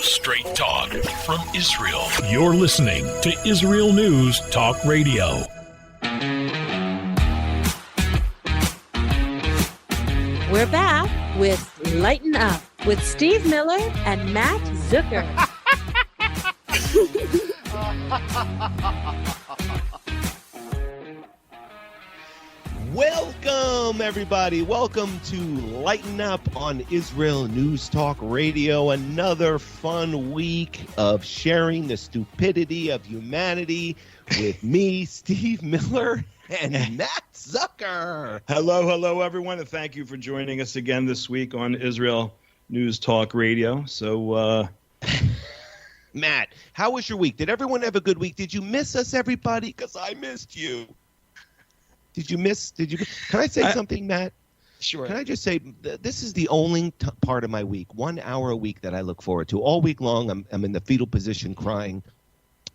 Straight talk from Israel. You're listening to Israel News Talk Radio. We're back with Lighten Up with Steve Miller and Matt Zucker. Welcome, everybody. Welcome to Lighten Up on Israel News Talk Radio. Another fun week of sharing the stupidity of humanity with me, Steve Miller, and Matt Zucker. Hello, everyone, and thank you for joining us again this week on Israel News Talk Radio. So, Matt, how was your week? Did everyone have a good week? Did you miss us, everybody? Because I missed you. Did you? Can I say something, Matt? Sure. Can I just say, this is the only part of my week, 1 hour a week that I look forward to. All week long, I'm in the fetal position crying.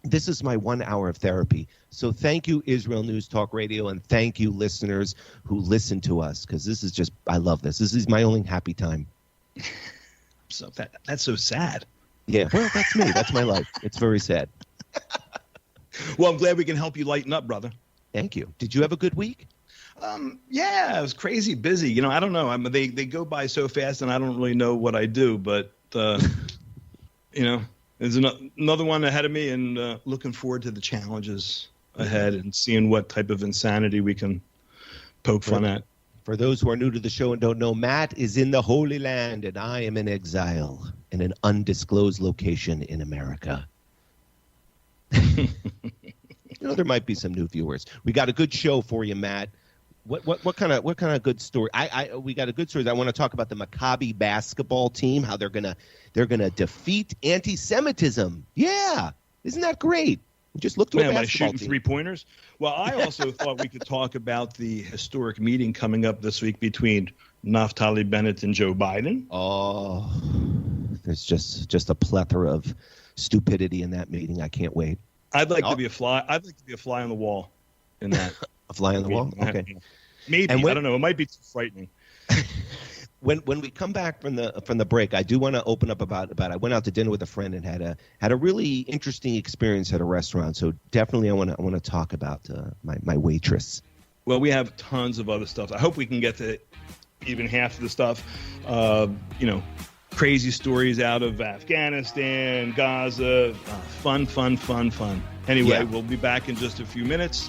This is my 1 hour of therapy. So thank you, Israel News Talk Radio, and thank you, listeners who listen to us, because this is just, I love this. This is my only happy time. So that's so sad. Yeah, well, that's me. That's my life. It's very sad. Well, I'm glad we can help you lighten up, brother. Thank you. Did you have a good week? Yeah, it was crazy busy. You know, I don't know. They go by so fast, and I don't really know what I do. But, you know, there's another one ahead of me, and looking forward to the challenges ahead and seeing what type of insanity we can poke fun at. For those who are new to the show and don't know, Matt is in the Holy Land, and I am in exile in an undisclosed location in America. You know, there might be some new viewers. We got a good show for you, Matt. What kind of good story? We got a good story. I want to talk about the Maccabi basketball team, how they're gonna defeat anti-Semitism. Yeah, isn't that great? Just look to a basketball by shooting team. 3-pointers. Well, I also thought we could talk about the historic meeting coming up this week between Naftali, Bennett, and Joe Biden. Oh, there's just a plethora of stupidity in that meeting. I can't wait. I'd like to be a fly. I'd like to be a fly on the wall in that. A fly on the wall? Okay. Maybe. I don't know. It might be too frightening. When we come back from the break, I do want to open up about I went out to dinner with a friend and had a really interesting experience at a restaurant. So definitely I want to talk about my waitress. Well, we have tons of other stuff. I hope we can get to even half of the stuff. You know, crazy stories out of Afghanistan, Gaza, fun. Anyway, Yeah. We'll be back in just a few minutes,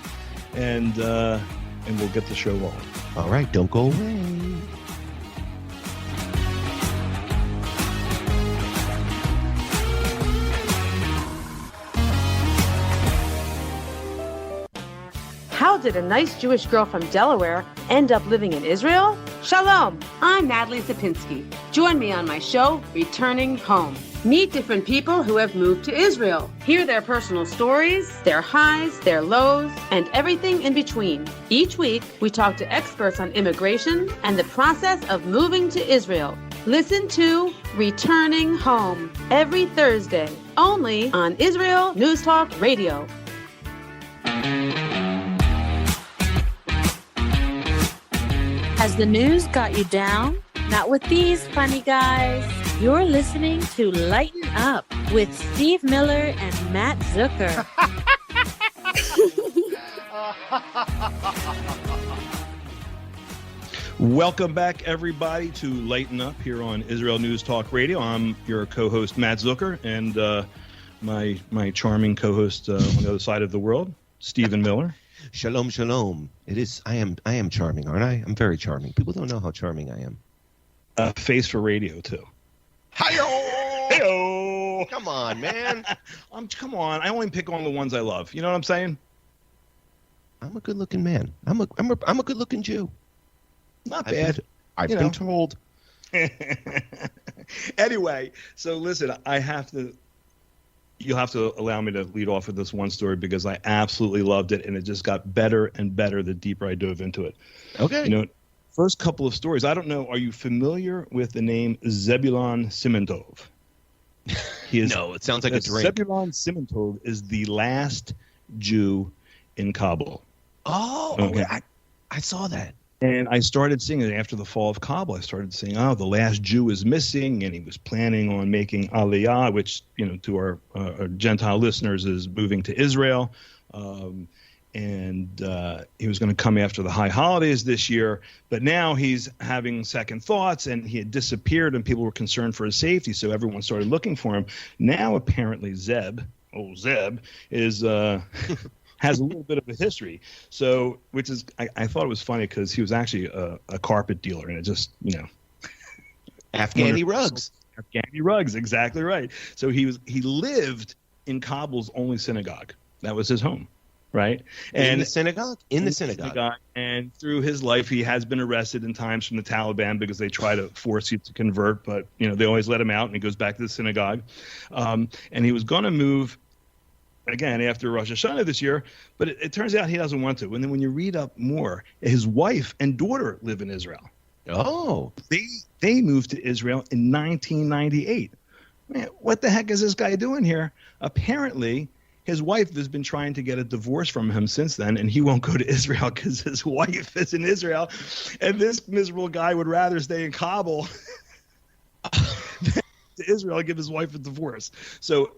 and we'll get the show rolling. All right, don't go away. How did a nice Jewish girl from Delaware end up living in Israel? Shalom, I'm Natalie Sapinski. Join me on my show, Returning Home. Meet different people who have moved to Israel. Hear their personal stories, their highs, their lows, and everything in between. Each week, we talk to experts on immigration and the process of moving to Israel. Listen to Returning Home every Thursday, only on Israel News Talk Radio. Has the news got you down? Not with these funny guys. You're listening to Lighten Up with Steve Miller and Matt Zucker. Welcome back, everybody, to Lighten Up here on Israel News Talk Radio. I'm your co-host, Matt Zucker, and my charming co-host on the other side of the world, Stephen Miller. Shalom, shalom. It is. I am charming, aren't I? I'm very charming. People don't know how charming I am. Face for radio too. Hi-yo! Come on, man. Come on. I only pick on the ones I love. You know what I'm saying? I'm a good-looking man. I'm a good-looking Jew. Not bad. I've been told. Anyway, so listen, you'll have to allow me to lead off with this one story because I absolutely loved it, and it just got better and better the deeper I dove into it. Okay. You know, first couple of stories. I don't know. Are you familiar with the name Zebulon Simantov? No, it sounds like a drink. Zebulon Simantov is the last Jew in Kabul. Oh, okay. I saw that. And I started seeing it after the fall of Kabul. I started saying, oh, the last Jew is missing, and he was planning on making Aliyah, which, to our Gentile listeners is moving to Israel. And he was going to come after the high holidays this year. But now he's having second thoughts, and he had disappeared, and people were concerned for his safety. So everyone started looking for him. Now, apparently, Zeb is has a little bit of a history. So, which is, I thought it was funny because he was actually a carpet dealer, and it just, Afghani rugs. Afghani rugs, exactly right. So he lived in Kabul's only synagogue. That was his home, right? And in the synagogue? In the synagogue. And through his life, he has been arrested in times from the Taliban because they try to force you to convert, but they always let him out, and he goes back to the synagogue. And he was going to move again after Rosh Hashanah this year, but it turns out he doesn't want to. And then when you read up more, his wife and daughter live in Israel. Oh. They moved to Israel in 1998. Man, what the heck is this guy doing here? Apparently, his wife has been trying to get a divorce from him since then, and he won't go to Israel because his wife is in Israel. And this miserable guy would rather stay in Kabul than to Israel and give his wife a divorce. So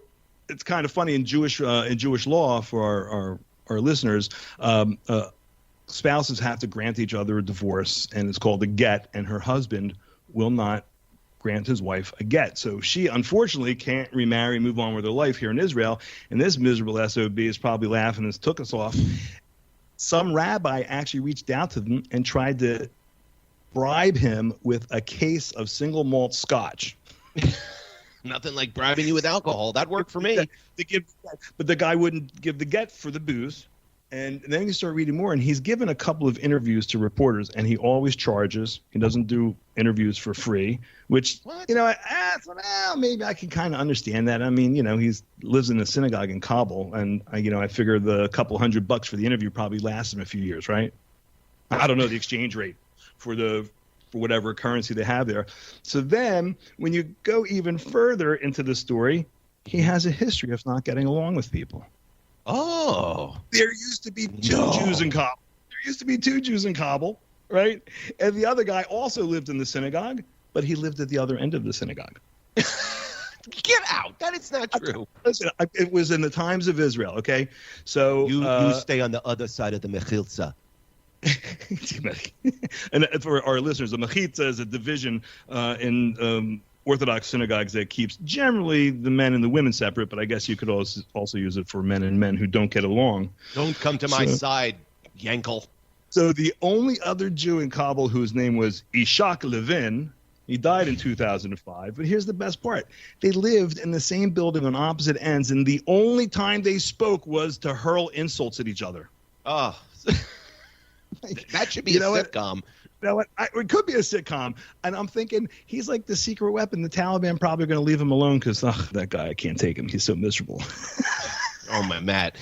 it's kind of funny in Jewish law for our listeners, spouses have to grant each other a divorce, and it's called a get, and her husband will not grant his wife a get. So she unfortunately can't remarry, move on with her life here in Israel, and this miserable SOB is probably laughing and took us off. Some rabbi actually reached out to them and tried to bribe him with a case of single malt scotch. Nothing like bribing you with alcohol. That worked for me. But the guy wouldn't give the get for the booze. And then you start reading more, and he's given a couple of interviews to reporters, and he always charges. He doesn't do interviews for free, which, maybe I can kind of understand that. I mean, he lives in a synagogue in Kabul, and, I figure the couple $100 for the interview probably lasts him a few years, right? I don't know the exchange rate for whatever currency they have there. So then when you go even further into the story, he has a history of not getting along with people. Oh. There used to be two Jews in Kabul, right? And the other guy also lived in the synagogue, but he lived at the other end of the synagogue. Get out. That is not true. Listen, it was in the times of Israel, okay? So you stay on the other side of the Mechilza. And for our listeners, the Mechitza is a division in Orthodox synagogues that keeps generally the men and the women separate, but I guess you could also use it for men and men who don't get along. Don't come to my side, Yankel. So the only other Jew in Kabul whose name was Ishak Levin, he died in 2005, but here's the best part. They lived in the same building on opposite ends, and the only time they spoke was to hurl insults at each other. Oh, that should be a sitcom. It could be a sitcom. And I'm thinking he's like the secret weapon. The Taliban probably going to leave him alone because that guy, I can't take him. He's so miserable. Oh, my Matt.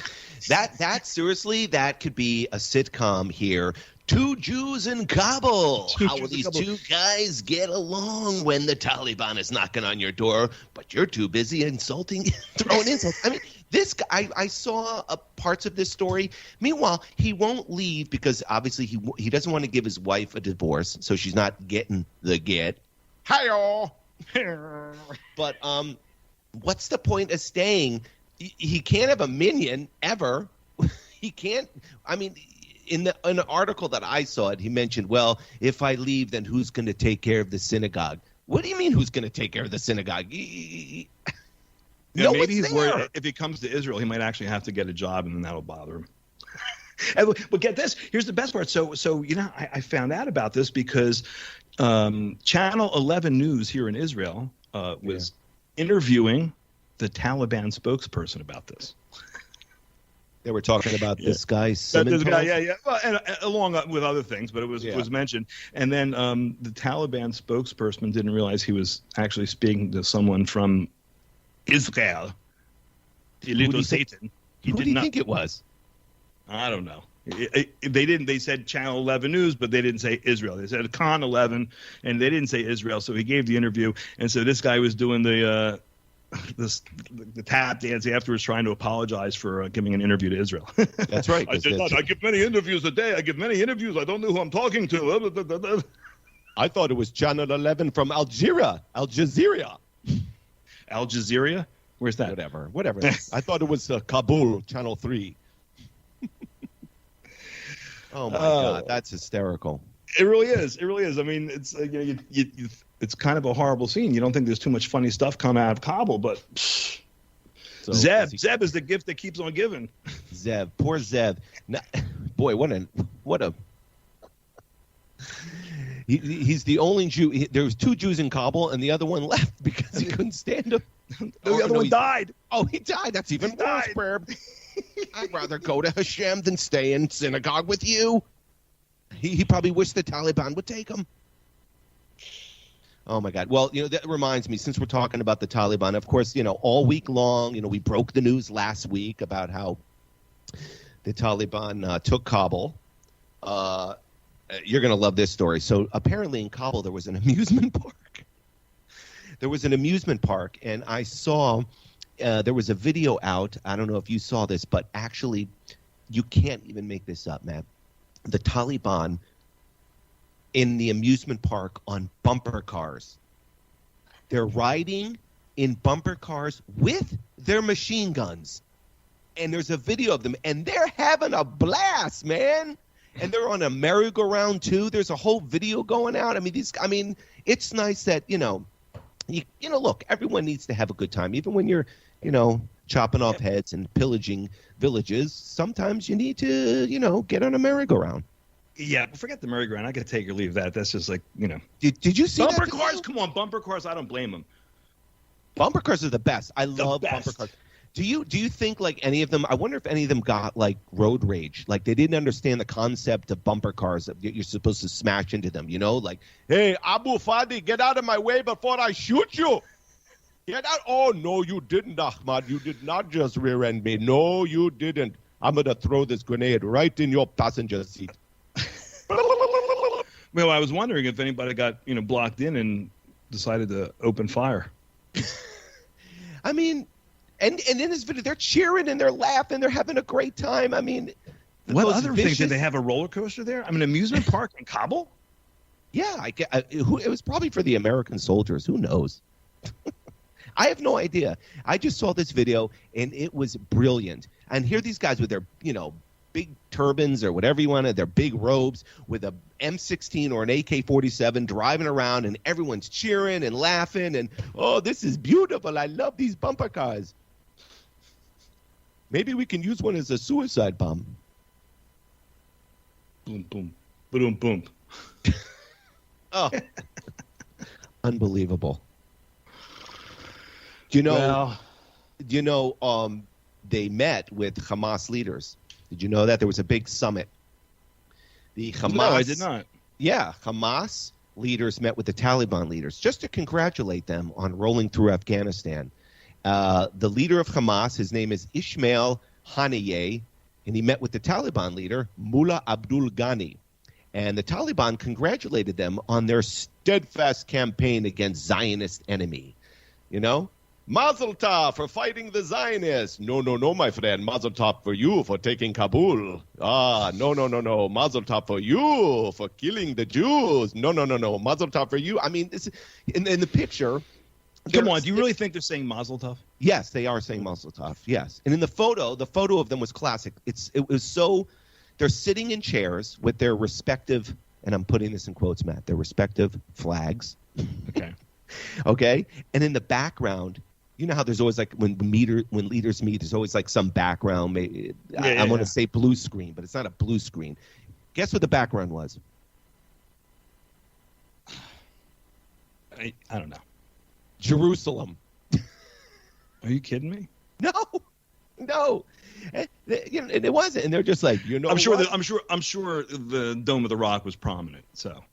That seriously, that could be a sitcom here. Two Jews in Kabul. How will these two guys get along when the Taliban is knocking on your door, but you're too busy insulting, throwing insults? I mean, this guy, I saw parts of this story. Meanwhile, he won't leave because obviously he doesn't want to give his wife a divorce, so she's not getting the get. Hi-yo. But what's the point of staying? He can't have a minion ever. He can't. I mean, in an article that I saw he mentioned, well, if I leave, then who's going to take care of the synagogue? What do you mean who's going to take care of the synagogue? Yeah, maybe he's worried if he comes to Israel, he might actually have to get a job, and then that'll bother him. But get this. Here's the best part. So I found out about this because Channel 11 News here in Israel was interviewing the Taliban spokesperson about this. They were talking about this guy, Simmons. Well, and along with other things, but it was mentioned. And then the Taliban spokesperson didn't realize he was actually speaking to someone from Israel. Who do you think it was? I don't know. They didn't. They said Channel 11 News, but they didn't say Israel. They said Khan 11, and they didn't say Israel. So he gave the interview, and so this guy was doing the the tap dance afterwards, trying to apologize for giving an interview to Israel. That's right. I did not. I give many interviews a day. I give many interviews. I don't know who I'm talking to. I thought it was Channel 11 from Al Jazeera. Al Jazeera. Where's that? Whatever. I thought it was Kabul, Channel 3. Oh my God, that's hysterical. It really is. I mean, it's it's kind of a horrible scene. You don't think there's too much funny stuff coming out of Kabul, but So, Zeb is the gift that keeps on giving. Zev, poor Zev. Boy, what a. He's the only Jew. There was 2 Jews in Kabul, and the other one left because he couldn't stand him. The other one died. Oh, he died. That's even worse, Berb. I'd rather go to Hashem than stay in synagogue with you. He probably wished the Taliban would take him. Oh, my God. Well, that reminds me, since we're talking about the Taliban, of course, all week long, we broke the news last week about how the Taliban took Kabul. You're going to love this story. So apparently in Kabul, there was an amusement park. And I saw there was a video out. I don't know if you saw this, but actually you can't even make this up, Matt. The Taliban in the amusement park on bumper cars. They're riding in bumper cars with their machine guns. And there's a video of them, and they're having a blast, man. And they're on a merry-go-round too. There's a whole video going out. I mean, it's nice that, look, everyone needs to have a good time. Even when you're, chopping off heads and pillaging villages, sometimes you need to, get on a merry-go-round. Yeah, forget the merry-go-round. I could take or leave that. That's just like, Did you see bumper that cars? Come on, bumper cars. I don't blame them. Bumper cars are the best. I love bumper cars. Do you think like any of them? I wonder if any of them got like road rage. Like they didn't understand the concept of bumper cars. That you're supposed to smash into them. Like, hey, Abu Fadi, get out of my way before I shoot you. Get out! Oh no, you didn't, Ahmad. You did not just rear-end me. No, you didn't. I'm gonna throw this grenade right in your passenger seat. Well, I was wondering if anybody got blocked in and decided to open fire. I mean. And in this video, they're cheering and they're laughing. They're having a great time. I mean, what other things? Did they have a roller coaster there? I mean, amusement park in Kabul? Yeah, it was probably for the American soldiers. Who knows? I have no idea. I just saw this video, and it was brilliant. And here these guys with their, big turbans or whatever you want to, their big robes with a M16 or an AK-47 driving around, and everyone's cheering and laughing. And, oh, this is beautiful. I love these bumper cars. Maybe we can use one as a suicide bomb. Boom, boom, boom, boom. Oh, unbelievable. They met with Hamas leaders. Did you know that? There was a big summit. No, I did not. Yeah, Hamas leaders met with the Taliban leaders just to congratulate them on rolling through Afghanistan. The leader of Hamas, his name is Ismail Haniyeh, and he met with the Taliban leader, Mullah Abdul Ghani. And the Taliban congratulated them on their steadfast campaign against Zionist enemy. Mazel tov for fighting the Zionists. No, my friend. Mazel tov for you for taking Kabul. No. Mazel tov for you for killing the Jews. No. Mazel tov for you. I mean, this, in the picture. Come on, do you really think they're saying Mazel tov? Yes, they are saying Mazel tov. Yes, and in the photo of them was classic. It was so. They're sitting in chairs with their respective, and I'm putting this in quotes, Matt. Their respective flags. Okay. Okay, and in the background. You know how there's always like when leaders meet, there's always like some background. I want to say blue screen, but it's not a blue screen. Guess what the background was? I don't know. Jerusalem. Are you kidding me? No. It wasn't, and they're just like, I'm sure the Dome of the Rock was prominent. So.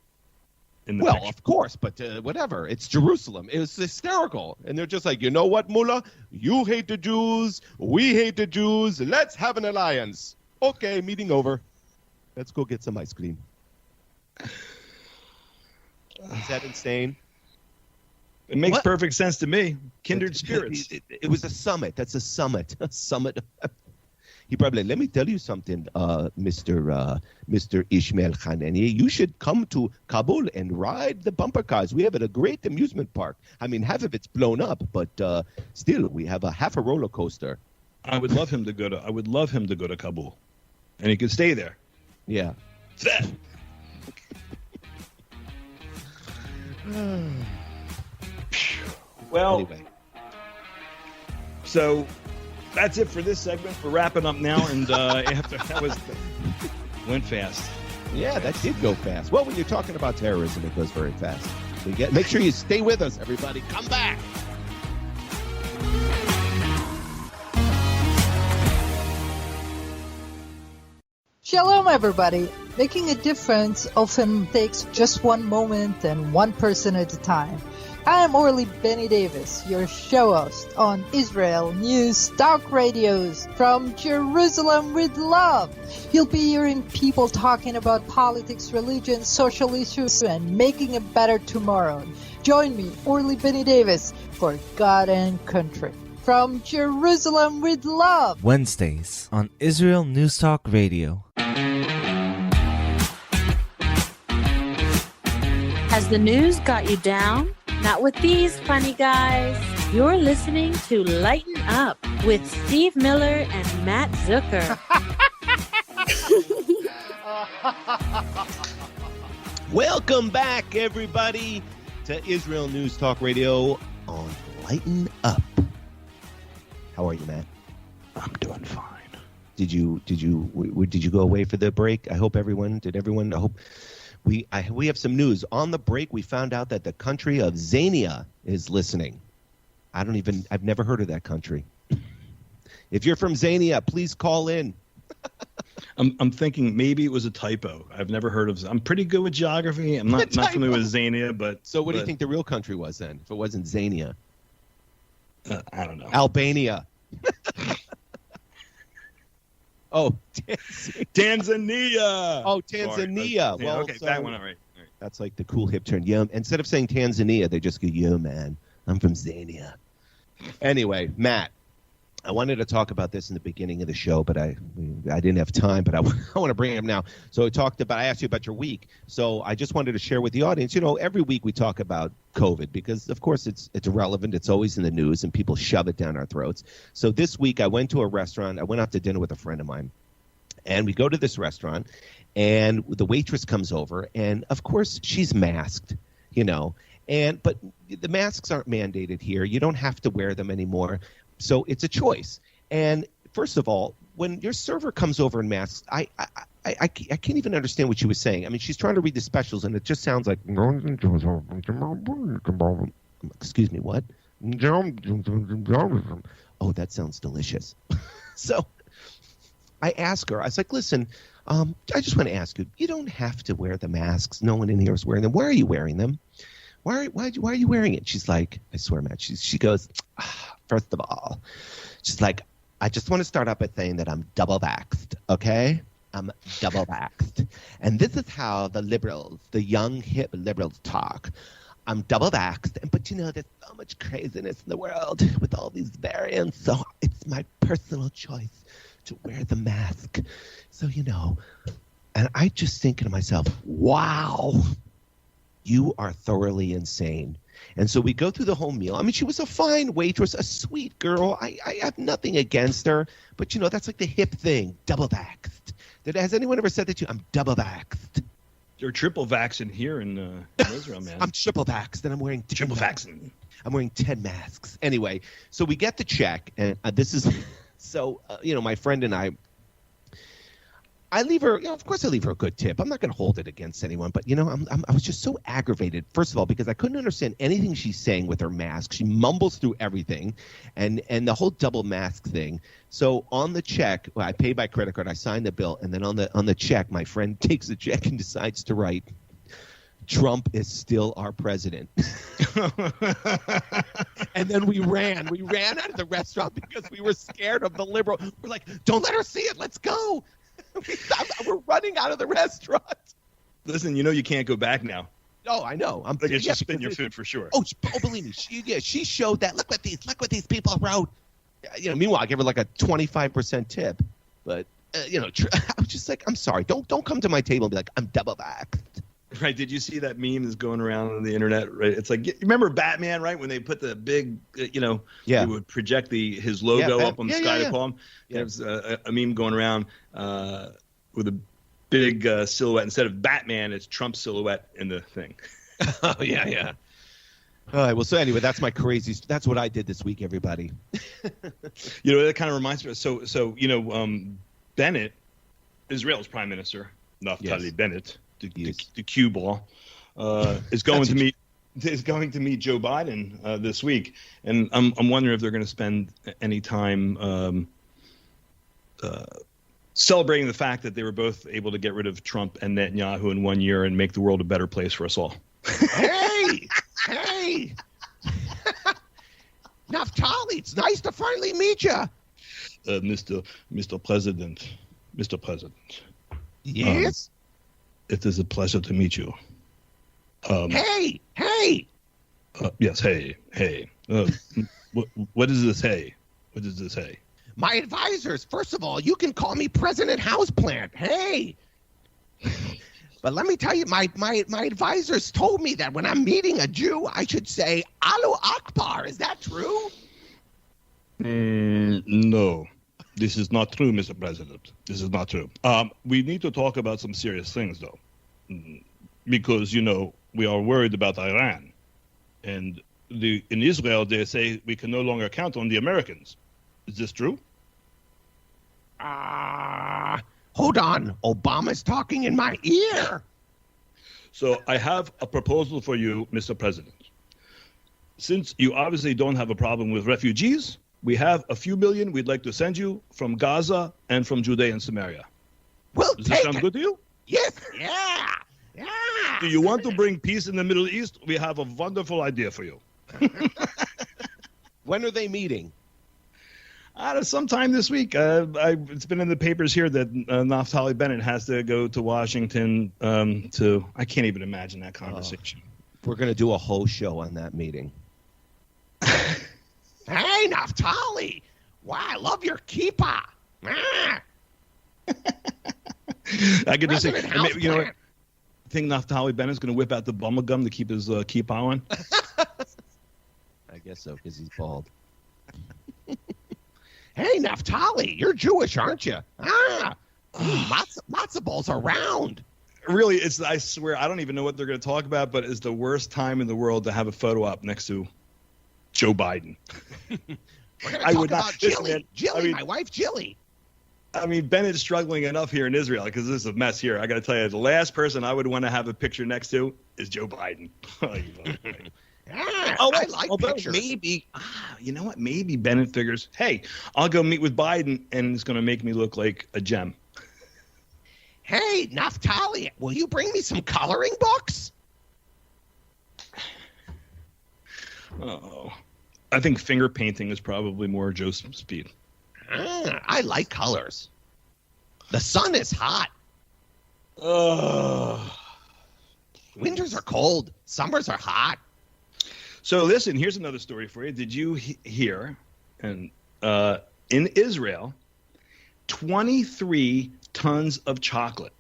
Well, of course, but whatever. It's Jerusalem. It was hysterical. And they're just like, you know what, Mullah? You hate the Jews. We hate the Jews. Let's have an alliance. Okay, meeting over. Let's go get some ice cream. Is that insane? It makes perfect sense to me. Kindred spirits. It was a summit. That's a summit. A summit. He probably, let me tell you something, Mr. Ishmael Khanani. You should come to Kabul and ride the bumper cars. We have a great amusement park. I mean, half of it's blown up, but still, we have half a roller coaster. I would love him to go to Kabul, and he could stay there. Yeah. Well, anyway. So that's it for this segment. We're wrapping up now, and after that went fast. Yeah, that did go fast. Well, when you're talking about terrorism, it goes very fast. So make sure you stay with us, everybody. Come back. Shalom, everybody. Making a difference often takes just one moment and one person at a time. I am Orly Benny Davis, your show host on Israel News Talk Radios from Jerusalem with love. You'll be hearing people talking about politics, religion, social issues, and making a better tomorrow. Join me, Orly Benny Davis, for God and Country. From Jerusalem with love. Wednesdays on Israel News Talk Radio. Has the news got you down? Not with these funny guys. You're listening to Lighten Up with Steve Miller and Matt Zucker. Welcome back, everybody, to Israel News Talk Radio on Lighten Up. How are you, Matt? I'm doing fine. Did you go away for the break? I hope everyone did. I hope. We have some news. On the break, we found out that the country of Zania is listening. I've never heard of that country. If you're from Zania, please call in. I'm thinking maybe it was a typo. I've never heard of. I'm pretty good with geography. I'm not familiar with Zania, but so what do you think the real country was then? If it wasn't Zania, I don't know. Albania. Oh, Tanzania. Oh, Tanzania. Yeah, well, okay, so that one, all right. That's like the cool hip turn. Yeah, instead of saying Tanzania, they just go, "Yo, man, I'm from Zania." Anyway, Matt, I wanted to talk about this in the beginning of the show, but I didn't have time. But I want to bring it up now. So I asked you about your week. So I just wanted to share with the audience. You know, every week we talk about COVID because, of course, it's relevant. It's always in the news, and people shove it down our throats. So this week I went to a restaurant. I went out to dinner with a friend of mine, and we go to this restaurant, and the waitress comes over, and of course she's masked, you know. But the masks aren't mandated here. You don't have to wear them anymore. So it's a choice. And first of all, when your server comes over in masks, I can't even understand what she was saying. I mean, she's trying to read the specials, and it just sounds like, excuse me, what? Oh, that sounds delicious. So I asked her, I was like, listen, I just want to ask you, you don't have to wear the masks. No one in here is wearing them. Why are you wearing them? Why are you wearing it? She's like, I swear, Matt, she goes, first of all, she's like, I just want to start up by saying that I'm double vaxxed, okay? I'm double vaxxed. And this is how the liberals, the young, hip liberals talk. I'm double vaxxed, but you know, there's so much craziness in the world with all these variants, so it's my personal choice to wear the mask. So, you know, and I just think to myself, wow, you are thoroughly insane. And so we go through the whole meal. I mean, she was a fine waitress, a sweet girl. I have nothing against her. But, you know, that's like the hip thing, double vaxxed. Has anyone ever said that to you? I'm double vaxxed. You're triple vaccinated here in Israel, man. I'm triple vaxxed, and I'm wearing triple vaccinated. I'm wearing 10 masks. Anyway, so we get the check, and this is so, you know, my friend and I leave her, you know, of course I leave her a good tip. I'm not going to hold it against anyone, but, you know, I was just so aggravated, first of all, because I couldn't understand anything she's saying with her mask. She mumbles through everything, and the whole double mask thing. So on the check, well, I pay by credit card, I sign the bill, and then on the check, my friend takes the check and decides to write, Trump is still our president. And then we ran out of the restaurant because we were scared of the liberal. We're like, don't let her see it. Let's go. We're running out of the restaurant. Listen, you know you can't go back now. Oh, I know. I think it's just spin your food for sure. Oh, believe me. She showed that. Look what these people wrote. Meanwhile, I gave her like a 25% tip. But, I was just like, I'm sorry. Don't come to my table and be like, I'm double-vaxxed. Right. Did you see that meme that's going around on the internet? Right. It's like, remember Batman, right? When they put the big, they would project his logo up on the sky to call him. There was a meme going around with a big silhouette. Instead of Batman, it's Trump's silhouette in the thing. Oh, yeah. All right. Well, so anyway, that's my crazy. That's what I did this week, everybody. That kind of reminds me. So Bennett, Israel's prime minister, Naftali Bennett, the cue ball, is going to meet Joe Biden this week, and I'm wondering if they're going to spend any time celebrating the fact that they were both able to get rid of Trump and Netanyahu in 1 year and make the world a better place for us all. Hey, Naftali, it's nice to finally meet you, Mr. President. Mr. President. Yes. It is a pleasure to meet you. Hey. Yes. Hey. What is this? Hey. What is this? Hey. My advisors. First of all, you can call me President Houseplant. Hey. But let me tell you, my advisors told me that when I'm meeting a Jew, I should say Allahu Akbar. Is that true? No. This is not true, Mr. President. This is not true. We need to talk about some serious things, though, because, we are worried about Iran. And in Israel, they say we can no longer count on the Americans. Is this true? Hold on. Obama's talking in my ear. So I have a proposal for you, Mr. President. Since you obviously don't have a problem with refugees, we have a few million we'd like to send you from Gaza and from Judea and Samaria. Well, does that sound good to you? Yes. Yeah. Do you want to bring peace in the Middle East? We have a wonderful idea for you. When are they meeting? Sometime this week. It's been in the papers here that Naftali Bennett has to go to Washington I can't even imagine that conversation. We're going to do a whole show on that meeting. Hey, Naftali! Wow, I love your kippah. I could just say, I think Naftali Bennett's going to whip out the bubble gum to keep his kippah on. I guess so, because he's bald. Hey, Naftali, you're Jewish, aren't you? Matzo balls are round. Really, I swear, I don't even know what they're going to talk about, but it's the worst time in the world to have a photo op next to Joe Biden. We're going to talk about Jilly. My wife, Jilly. I mean, Bennett's struggling enough here in Israel because this is a mess here. I got to tell you, the last person I would want to have a picture next to is Joe Biden. I like pictures. Maybe, you know what? Maybe Bennett figures, hey, I'll go meet with Biden, and it's going to make me look like a gem. Hey, Naftali, will you bring me some coloring books? Oh, I think finger painting is probably more Joe's speed. I like colors. The sun is hot. Winters are cold. Summers are hot. So listen, here's another story for you. Did you hear? And in Israel, 23 tons of chocolate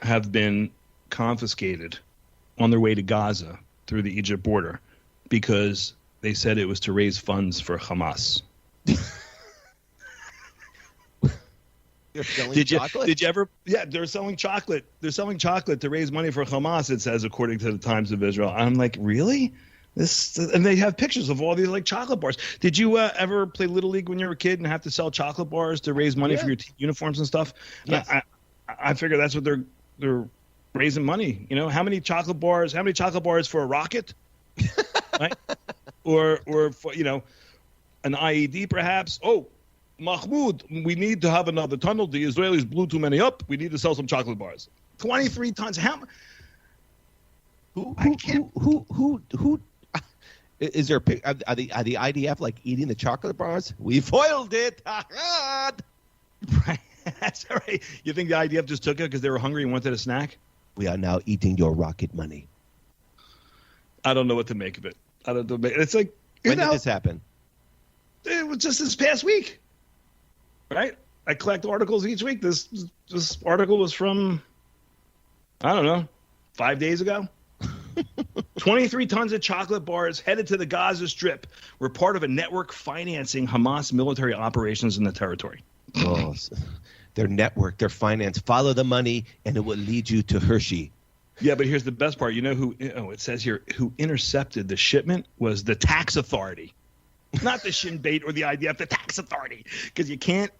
have been confiscated on their way to Gaza through the Egypt border because they said it was to raise funds for Hamas. Chocolate? Did you ever? Yeah, they're selling chocolate. They're selling chocolate to raise money for Hamas. It says, according to the Times of Israel. I'm like, really? And they have pictures of all these like chocolate bars. Did you ever play Little League when you were a kid and have to sell chocolate bars to raise money for your uniforms and stuff? Yes. I figure that's what they're raising money. How many chocolate bars for a rocket, right? or for an IED perhaps. Oh, Mahmoud, we need to have another tunnel. The Israelis blew too many up. We need to sell some chocolate bars. 23 tons. Who is there? Are the IDF like eating the chocolate bars? We foiled it. Right. That's all right. You think the IDF just took it because they were hungry and wanted a snack? We are now eating your rocket money. I don't know what to make of it. It's like, when did this happen? It was just this past week, right? I collect articles each week. This article was from, I don't know, 5 days ago. 23 tons of chocolate bars headed to the Gaza Strip were part of a network financing Hamas military operations in the territory. Oh, their network, their finance. Follow the money, and it will lead you to Hershey. Yeah, but here's the best part. You know who? Oh, it says here who intercepted the shipment was the tax authority, not the Shin Bet or the IDF. The tax authority, because you can't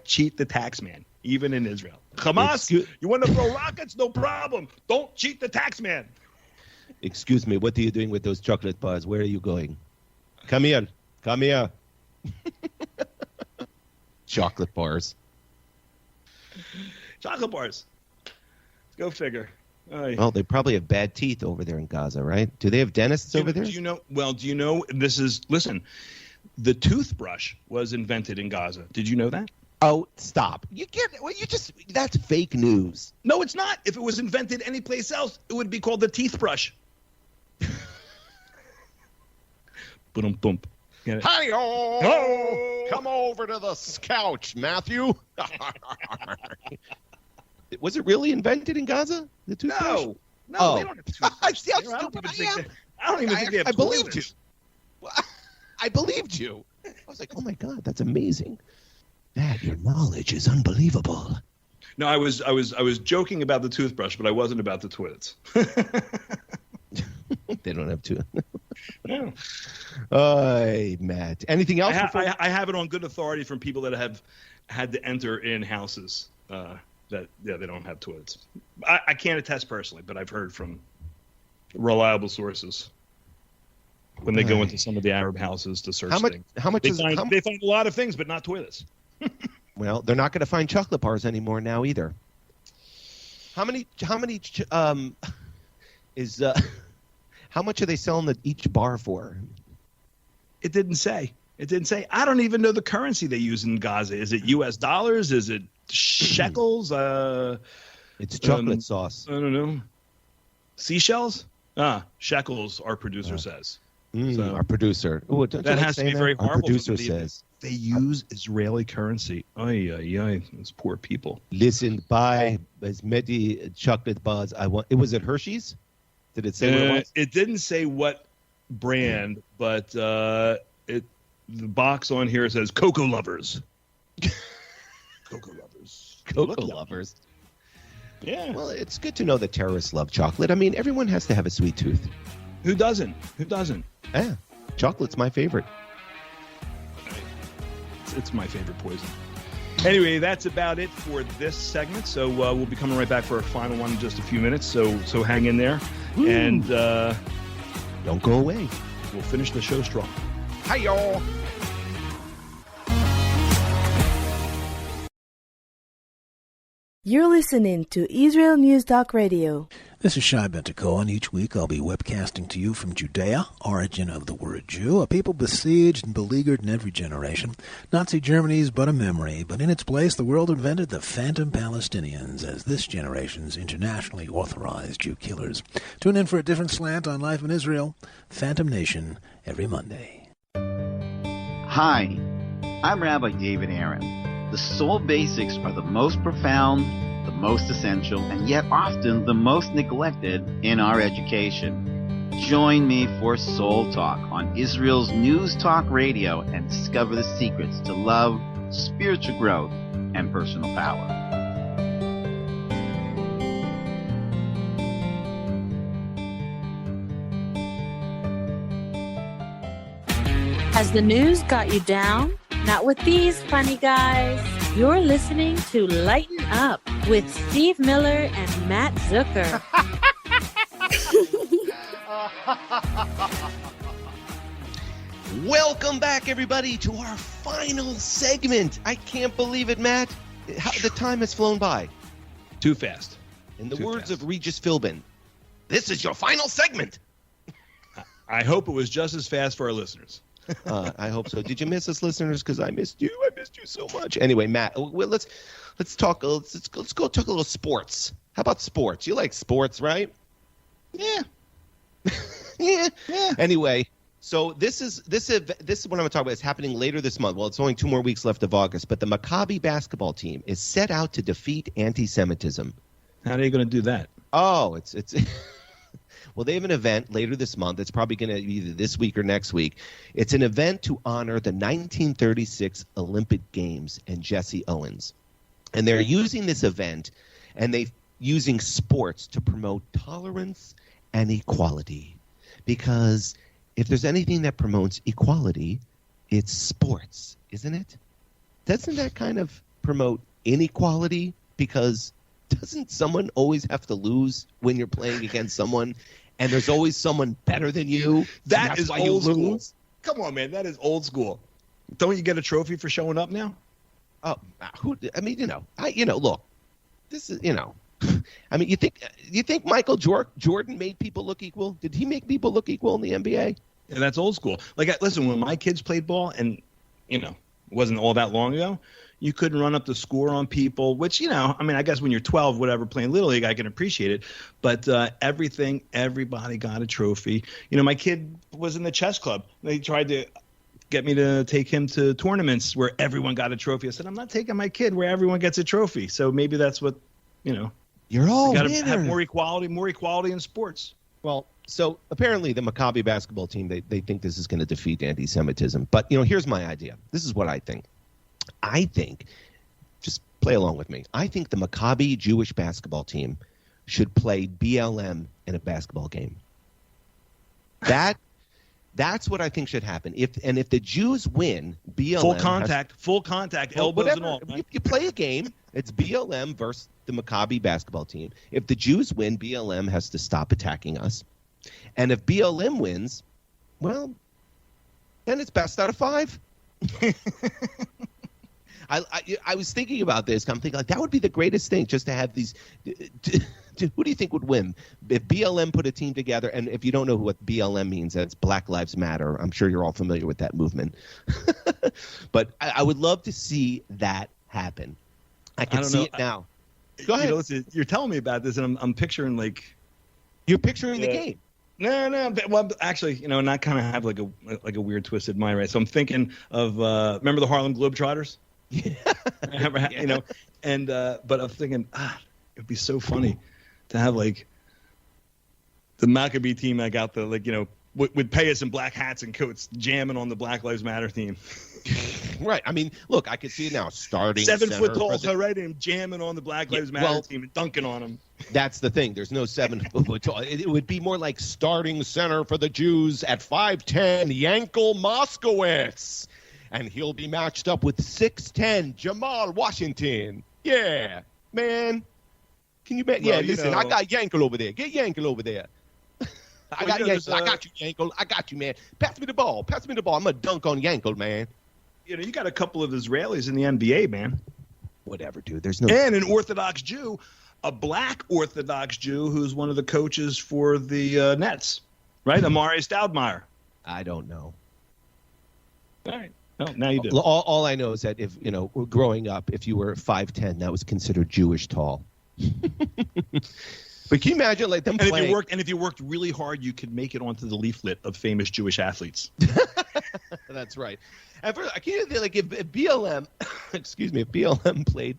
cheat the tax man, even in Israel. Hamas, you want to throw rockets? No problem. Don't cheat the tax man. Excuse me, what are you doing with those chocolate bars? Where are you going? Come here. Come here. Chocolate bars. Chocolate bars. Go figure. Well, they probably have bad teeth over there in Gaza, right? Do they have dentists over there? Do you know, listen, the toothbrush was invented in Gaza. Did you know that? Oh, stop. That's fake news. No, it's not. If it was invented anyplace else, it would be called the teeth brush. Boom. Hi-yo! Oh! Come over to the couch, Matthew. Was it really invented in Gaza? The toothbrush? No, Oh. they don't have toothbrushes. See how I don't stupid even I think am? I don't even think they have I believed you. toilets. I believed you. I was like, oh my God, that's amazing. Dad, your knowledge is unbelievable. No, I was joking about the toothbrush, but I wasn't about the toilets. They don't have to. No. Matt. Anything else? I have it on good authority from people that have had to enter in houses that they don't have toilets. I can't attest personally, but I've heard from reliable sources when they go into some of the Arab houses to search things. They find a lot of things, but not toilets. Well, they're not going to find chocolate bars anymore now either. How much are they selling each bar for? It didn't say. I don't even know the currency they use in Gaza. Is it U.S. dollars? Is it shekels? It's chocolate sauce. I don't know. Seashells? Shekels, our producer says. So, our producer. Ooh, that has to be very horrible. Our producer says. They use Israeli currency. Those poor people. Listen, buy as many chocolate bars I want. It was at Hershey's? Did it say what it was? It didn't say what brand, but the box on here says Cocoa Lovers. Cocoa Lovers. Cocoa Lovers. Yeah. Well, it's good to know that terrorists love chocolate. I mean, everyone has to have a sweet tooth. Who doesn't? Yeah. Chocolate's my favorite. It's my favorite poison. Anyway, that's about it for this segment. So we'll be coming right back for our final one in just a few minutes. So hang in there. Woo. And don't go away. We'll finish the show strong. Hi, y'all. You're listening to Israel News Talk Radio. This is Shai Bentako, and each week I'll be webcasting to you from Judea, origin of the word Jew, a people besieged and beleaguered in every generation. Nazi Germany's but a memory, but in its place the world invented the phantom Palestinians as this generation's internationally authorized Jew killers. Tune in for a different slant on life in Israel, Phantom Nation, every Monday. Hi, I'm Rabbi David Aaron. The soul basics are the most profound, the most essential, and yet often the most neglected in our education. Join me for Soul Talk on Israel's News Talk Radio and discover the secrets to love, spiritual growth, and personal power. Has the news got you down? Not with these funny guys. You're listening to Lighten Up with Steve Miller and Matt Zucker. Welcome back, everybody, to our final segment. I can't believe it, Matt. The time has flown by. Too fast. In the words of Regis Philbin, this is your final segment. I hope it was just as fast for our listeners. I hope so. Did you miss us, listeners? Because I missed you. I missed you so much. Anyway, Matt, let's talk. Let's go talk a little sports. How about sports? You like sports, right? Yeah. Yeah. Yeah. Anyway, so this is what I'm going to talk about. It's happening later this month. Well, it's only 2 more weeks left of August, but the Maccabi basketball team is set out to defeat anti-Semitism. How are you going to do that? Oh, it's well, they have an event later this month. It's probably going to be either this week or next week. It's an event to honor the 1936 Olympic Games and Jesse Owens. And they're using this event and they're using sports to promote tolerance and equality. Because if there's anything that promotes equality, it's sports, isn't it? Doesn't that kind of promote inequality? Because doesn't someone always have to lose when you're playing against someone, and there's always someone better than you? That is old school. Come on, man. That is old school. Don't you get a trophy for showing up now? Oh, look, this is, I mean, you think Michael Jordan made people look equal? Did he make people look equal in the NBA? Yeah, that's old school. Like, listen, when my kids played ball, and it wasn't all that long ago, you couldn't run up the score on people, which, I mean, I guess when you're 12, whatever, playing Little League, I can appreciate it. But everybody got a trophy. My kid was in the chess club. They tried to get me to take him to tournaments where everyone got a trophy. I said, I'm not taking my kid where everyone gets a trophy. So maybe that's what, You're all got to have more equality in sports. Well, so apparently the Maccabi basketball team, they think this is going to defeat anti-Semitism. But, here's my idea. This is what I think. I think, just play along with me, I think the Maccabi Jewish basketball team should play BLM in a basketball game. That's what I think should happen. If the Jews win, BLM full contact, elbows and all. Right? You play a game. It's BLM versus the Maccabi basketball team. If the Jews win, BLM has to stop attacking us. And if BLM wins, well, then it's best out of 5. I was thinking about this. I'm thinking, that would be the greatest thing, just to have these. Who do you think would win if BLM put a team together? And if you don't know what BLM means, that's Black Lives Matter. I'm sure you're all familiar with that movement. But I would love to see that happen. I can see it now. Go ahead. Listen, you're telling me about this, and I'm picturing you're picturing the game. No. Well, actually, and I kind of have like a weird twisted mind, right? So I'm thinking of remember the Harlem Globetrotters? Yeah. But I'm thinking, it'd be so funny to have the Maccabi team out there, would pay us in black hats and coats, jamming on the Black Lives Matter team. Right. I mean, look, I can see it now. Starting 7 foot tall, and jamming on the Black Lives Matter team and dunking on them. That's the thing. There's no 7 foot tall. It would be more like starting center for the Jews at 5'10", Yankel Moskowitz. And he'll be matched up with 6'10", Jamal Washington. Yeah, man. Can you bet? Yeah, listen, I got Yankel over there. Get Yankel over there. I got Yankel. I got you, Yankel. I got you, man. Pass me the ball. I'm going to dunk on Yankel, man. You got a couple of Israelis in the NBA, man. Whatever, dude. There's no. And an Orthodox Jew, a black Orthodox Jew who's one of the coaches for the Nets, right? Amari Stoudemire. I don't know. All right. Oh, now you do. All I know is that if growing up, if you were 5'10", that was considered Jewish tall. But can you imagine them playing? If you worked really hard, you could make it onto the leaflet of famous Jewish athletes. That's right. And I can't think, if BLM, excuse me, if BLM played,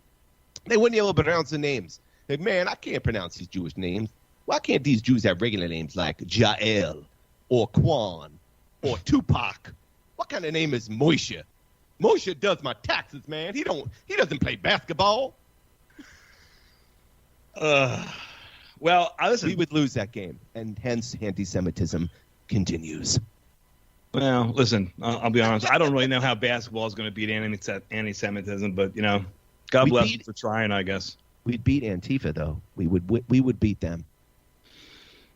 they wouldn't be able to pronounce the names. Man, I can't pronounce these Jewish names. Why can't these Jews have regular names like Jael or Kwan or Tupac? What kind of name is Moshe? Moshe does my taxes, man. He doesn't play basketball. Well, we would lose that game, and hence anti-Semitism continues. Well, listen, I'll be honest. I don't really know how basketball is going to beat anti-Semitism, but God bless them for trying, I guess. We'd beat Antifa, though. We would beat them.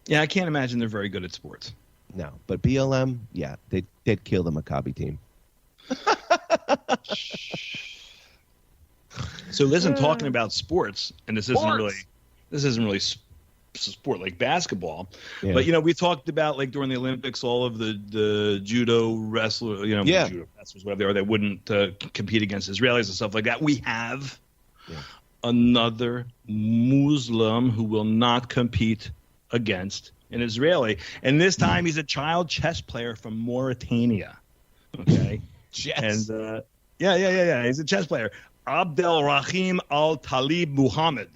Yeah, I can't imagine they're very good at sports. No, but BLM, yeah, they'd kill the Maccabi team. So listen, talking about sports, and this isn't really sport like basketball, but we talked about during the Olympics all of the judo wrestlers, judo wrestlers, whatever they are, they wouldn't compete against Israelis and stuff like that. We have another Muslim who will not compete against an Israeli. And this time he's a child chess player from Mauritania. Okay. Chess. And yeah. He's a chess player. Abdel Rahim Al Talib Muhammad.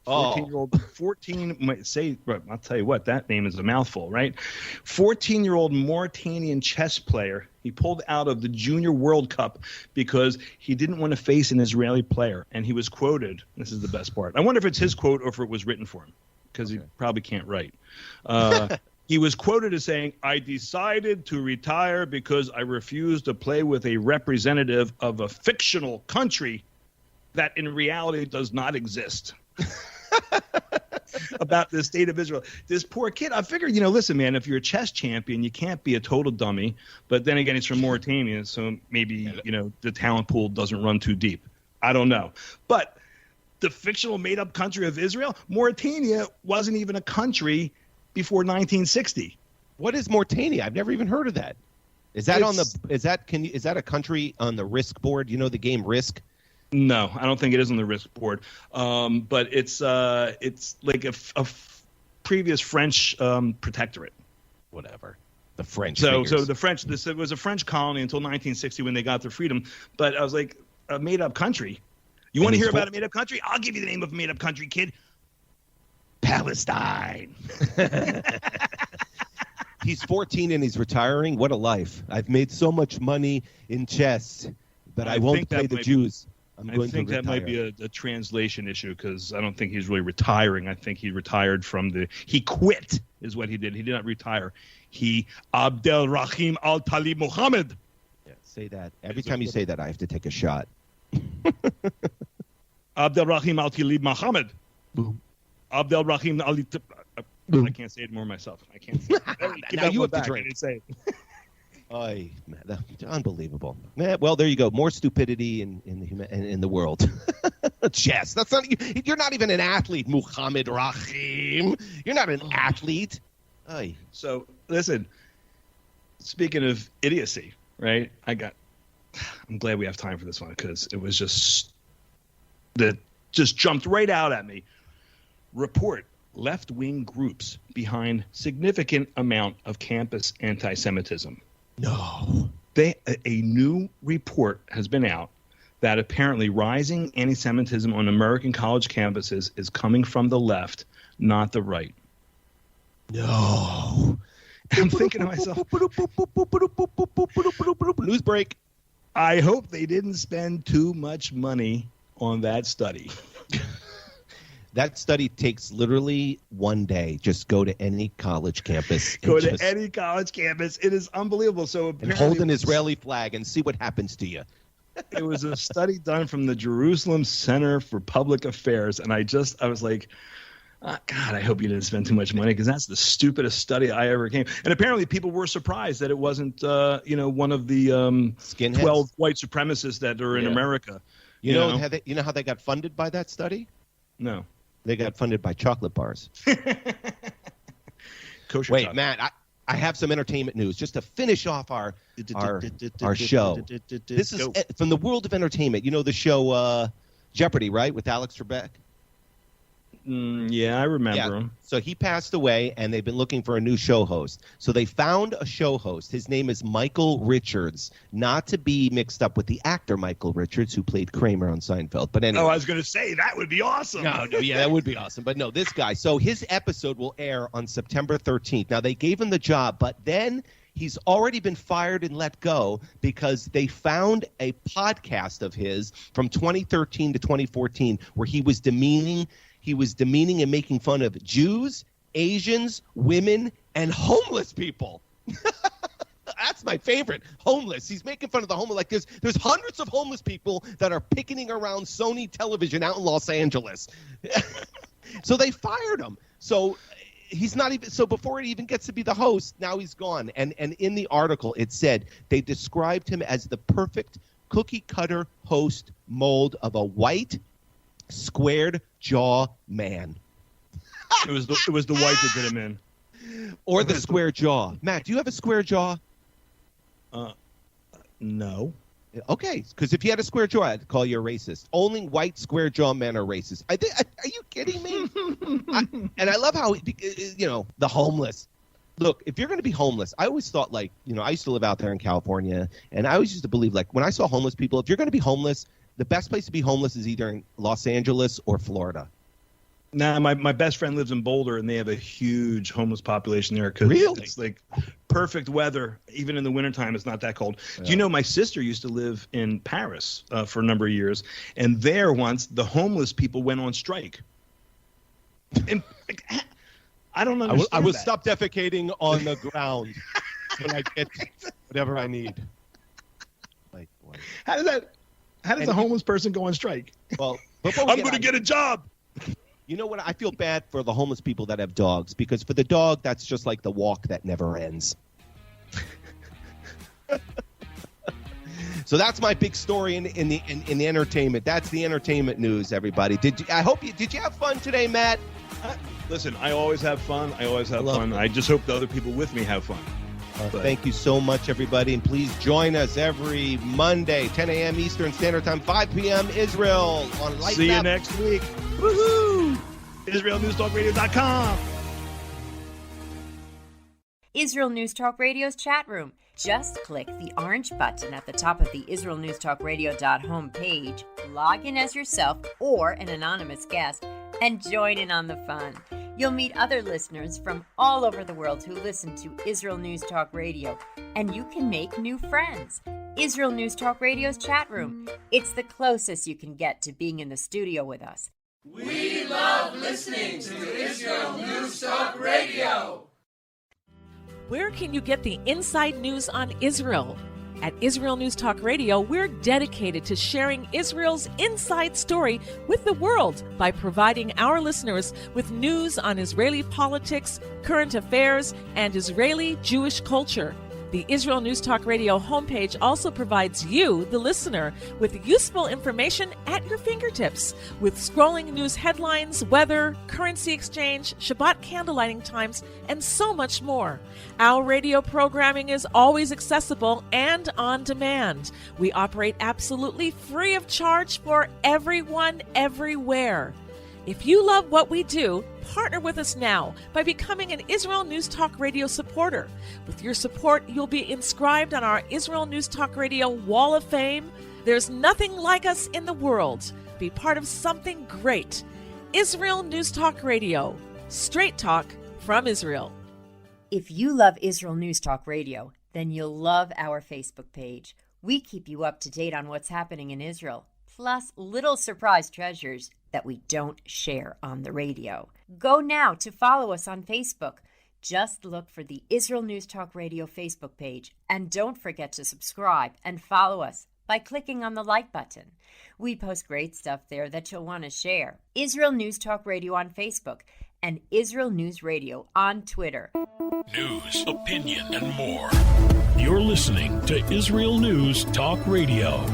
14-year-old, I'll tell you what, that name is a mouthful, right? 14-year-old Mauritanian chess player. He pulled out of the Junior World Cup because he didn't want to face an Israeli player. And he was quoted. This is the best part. I wonder if it's his quote or if it was written for him, because he probably can't write. He was quoted as saying, "I decided to retire because I refused to play with a representative of a fictional country that in reality does not exist." About the state of Israel. This poor kid, I figured, listen, man, if you're a chess champion, you can't be a total dummy. But then again, he's from Mauritania, so maybe, the talent pool doesn't run too deep. I don't know. But the fictional made-up country of Israel, Mauritania wasn't even a country before 1960. What is Mauritania? I've never even heard of that. Is that is that a country on the Risk board? You know the game Risk? No, I don't think it is on the Risk board. But it's like a previous French protectorate. Whatever. The French. So the French. It was a French colony until 1960 when they got their freedom. But I was like, a made-up country. You want to hear about a made-up country? I'll give you the name of a made-up country, kid. Palestine. He's 14 and he's retiring. What a life! I've made so much money in chess, but I won't play the Jews. I think that might be a translation issue, because I don't think he's really retiring. I think he retired he quit is what he did. He did not retire. He Abdel Rahim Al Talib Muhammad. Yeah, say that. Every time you say that, I have to take a shot. Abdel Rahim Al Talib Muhammad. Boom. Abdel Rahim Al I can't say it more myself. I can't say it. Now you have to drink. Say it. Man, that's unbelievable. Well, there you go. More stupidity in the world. Chess. That's not. You're not even an athlete, Muhammad Rahim. You're not an athlete. Oy. So listen. Speaking of idiocy, right? I'm glad we have time for this one, because it was just jumped right out at me. Report: left-wing groups behind significant amount of campus anti-Semitism. No. A new report has been out that apparently rising anti-Semitism on American college campuses is coming from the left, not the right. No. I'm thinking to myself, news break. I hope they didn't spend too much money on that study. That study takes literally one day. Just go to any college campus. Any college campus. It is unbelievable. So and hold an Israeli flag and see what happens to you. It was a study done from the Jerusalem Center for Public Affairs. And I was like, God, I hope you didn't spend too much money, because that's the stupidest study I ever came. And apparently people were surprised that it wasn't, one of the 12 white supremacists that are in America. You know how they got funded by that study? No. They got funded by chocolate bars. Kosher Wait, chocolate. Matt, I have some entertainment news just to finish off our show. This is from the world of entertainment. You know the show Jeopardy, right, with Alex Trebek? Yeah, I remember him. So he passed away, and they've been looking for a new show host. So they found a show host. His name is Michael Richards, not to be mixed up with the actor Michael Richards, who played Kramer on Seinfeld. But anyway. Oh, I was going to say, that would be awesome. No, yeah, that would be awesome. But no, this guy. So his episode will air on September 13th. Now, they gave him the job, but then he's already been fired and let go because they found a podcast of his from 2013 to 2014 where he was demeaning and making fun of Jews, Asians, women, and homeless people. That's my favorite. Homeless. He's making fun of the homeless. Like there's hundreds of homeless people that are picketing around Sony Television out in Los Angeles. So they fired him. So he's not even. So before it even gets to be the host, now he's gone. And in the article it said they described him as the perfect cookie cutter host mold of a white, squared jaw man. It was the white that did him in. Or the square jaw. Matt, do you have a square jaw? No. Okay, because if you had a square jaw, I'd call you a racist. Only white square jaw men are racist. Are you kidding me? And I love how, the homeless. Look, if you're going to be homeless, I always thought I used to live out there in California, and I always used to believe when I saw homeless people, if you're going to be homeless, the best place to be homeless is either in Los Angeles or Florida. Nah, my best friend lives in Boulder, and they have a huge homeless population there because it's like perfect weather. Even in the wintertime, it's not that cold. Yeah. Do you know my sister used to live in Paris for a number of years, and there once the homeless people went on strike. And I don't understand. I will stop defecating on the ground when I get whatever I need. How does a homeless person go on strike? Well, I'm going to get a job. You know what? I feel bad for the homeless people that have dogs, because for the dog, that's just like the walk that never ends. So that's my big story in the entertainment. That's the entertainment news, everybody. Did you have fun today, Matt? Listen, I always have fun. I just hope the other people with me have fun. Thank you so much, everybody. And please join us every Monday, 10 a.m. Eastern Standard Time, 5 p.m. Israel on Lighten Up. See you next week. Woohoo! IsraelNewsTalkRadio.com. Israel News Talk Radio's chat room. Just click the orange button at the top of the IsraelNewsTalkRadio.home page, log in as yourself or an anonymous guest, and join in on the fun. You'll meet other listeners from all over the world who listen to Israel News Talk Radio, and you can make new friends. Israel News Talk Radio's chat room. It's the closest you can get to being in the studio with us. We love listening to Israel News Talk Radio. Where can you get the inside news on Israel? At Israel News Talk Radio, we're dedicated to sharing Israel's inside story with the world by providing our listeners with news on Israeli politics, current affairs, and Israeli Jewish culture. The Israel News Talk Radio homepage also provides you, the listener, with useful information at your fingertips, with scrolling news headlines, weather, currency exchange, Shabbat candlelighting times, and so much more. Our radio programming is always accessible and on demand. We operate absolutely free of charge for everyone, everywhere. If you love what we do, partner with us now by becoming an Israel News Talk Radio supporter. With your support, you'll be inscribed on our Israel News Talk Radio Wall of Fame. There's nothing like us in the world. Be part of something great. Israel News Talk Radio. Straight talk from Israel. If you love Israel News Talk Radio, then you'll love our Facebook page. We keep you up to date on what's happening in Israel, plus little surprise treasures that we don't share on the radio. Go now to follow us on Facebook. Just look for the Israel News Talk Radio Facebook page, and don't forget to subscribe and follow us by clicking on the like button. We post great stuff there that you'll want to share. Israel News Talk Radio on Facebook and Israel News Radio on Twitter. News, opinion, and more. You're listening to Israel News Talk Radio.